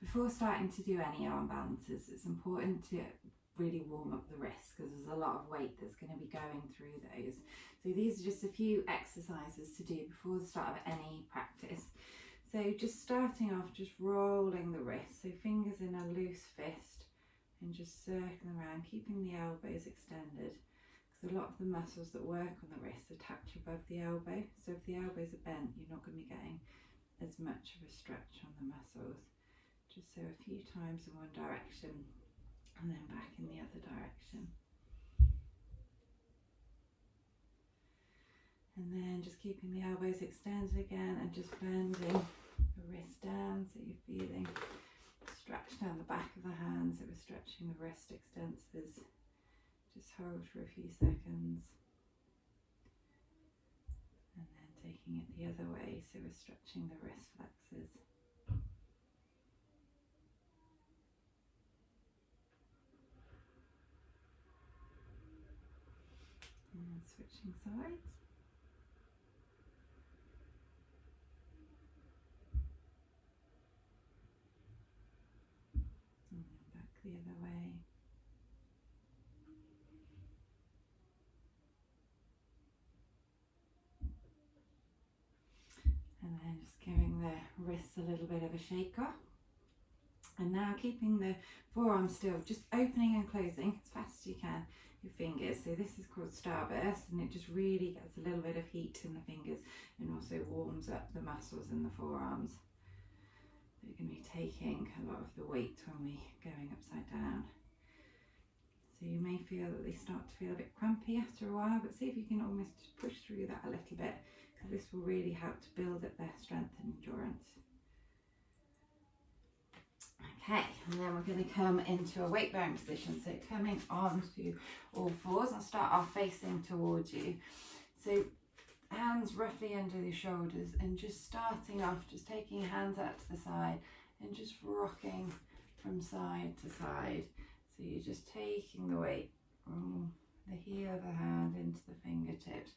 before starting to do any arm balances, it's important to really warm up the wrists because there's a lot of weight that's going to be going through those. So these are just a few exercises to do before the start of any practice. So just starting off, just rolling the wrists, so fingers in a loose fist and just circling around, keeping the elbows extended, because a lot of the muscles that work on the wrist attach above the elbow. So if the elbows are bent, you're not going to be getting as much of a stretch on the muscles. Just so a few times in one direction and then back in the other direction. And then just keeping the elbows extended again and just bending the wrist down so you're feeling stretch down the back of the hands, so we're stretching the wrist extensors. Just hold for a few seconds. And then taking it the other way, so we're stretching the wrist flexors. And then switching sides. And then back the other way. And then just giving the wrists a little bit of a shake off. And now keeping the forearms still, just opening and closing as fast as you can your fingers. So this is called starburst, and it just really gets a little bit of heat in the fingers and also warms up the muscles in the forearms. They're going to be taking a lot of the weight when we're going upside down. So you may feel that they start to feel a bit crampy after a while, but see if you can almost push through that a little bit, because this will really help to build up their strength and endurance. Okay, and then we're going to come into a weight bearing position. So coming on to all fours, I'll start off facing towards you. So hands roughly under the shoulders, and just starting off, just taking your hands out to the side and just rocking from side to side. So you're just taking the weight from the heel of the hand into the fingertips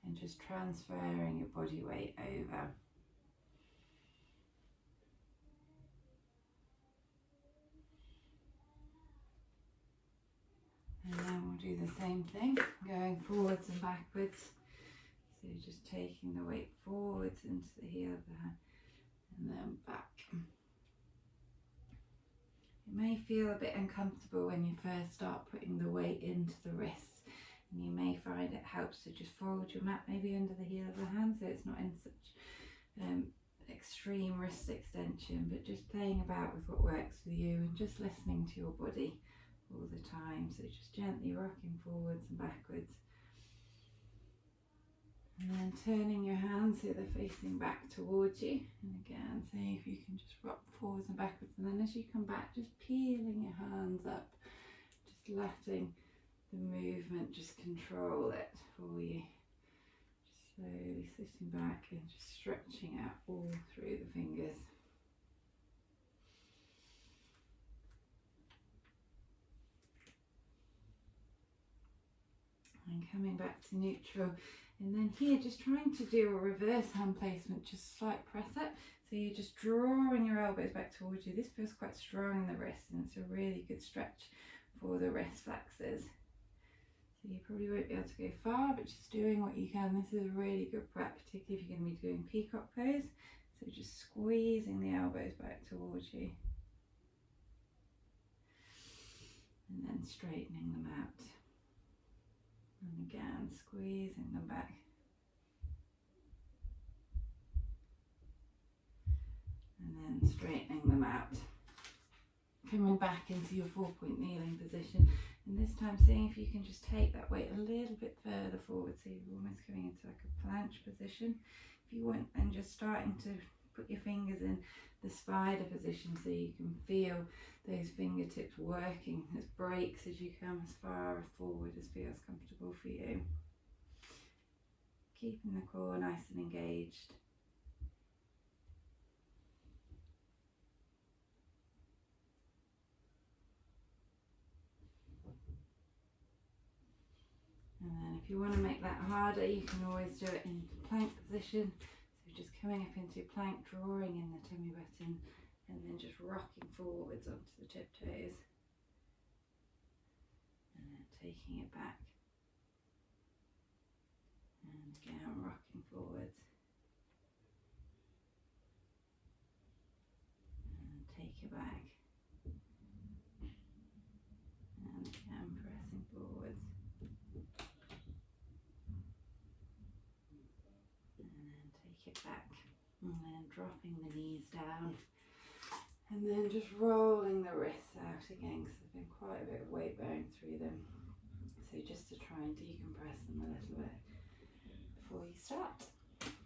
and just transferring your body weight over. And then we'll do the same thing, going forwards and backwards. So you're just taking the weight forwards into the heel of the hand and then back. It may feel a bit uncomfortable when you first start putting the weight into the wrists, and you may find it helps to just fold your mat maybe under the heel of the hand so it's not in such extreme wrist extension, but just playing about with what works for you and just listening to your body all the time. So just gently rocking forwards and backwards, and then turning your hands so they're facing back towards you, and again see if you can just rock forwards and backwards, and then as you come back just peeling your hands up, just letting the movement just control it for you, just slowly sitting back and just stretching out all through the fingers. And coming back to neutral, and then here just trying to do a reverse hand placement, just slight press up. So you're just drawing your elbows back towards you. This feels quite strong in the wrist, and it's a really good stretch for the wrist flexors. So you probably won't be able to go far, but just doing what you can. This is a really good prep, particularly if you're going to be doing peacock pose. So just squeezing the elbows back towards you, and then straightening them out. And again, squeezing them back. And then straightening them out. Coming back into your 4-point kneeling position. And this time seeing if you can just take that weight a little bit further forward. So you're almost coming into like a planche position. If you want, and just starting to put your fingers in the spider position so you can feel those fingertips working as breaks as you come as far forward as feels comfortable for you. Keeping the core nice and engaged. And then if you want to make that harder, you can always do it in plank position. So just coming up into plank, drawing in the tummy button, and then then just rocking forwards onto the tiptoes, and then taking it back, and again rocking forwards, and take it back, and again pressing forwards, and then take it back, and then dropping the knees down, and then just rolling the wrists out again, because there's been quite a bit of weight bearing through them. So just to try and decompress them a little bit before you start.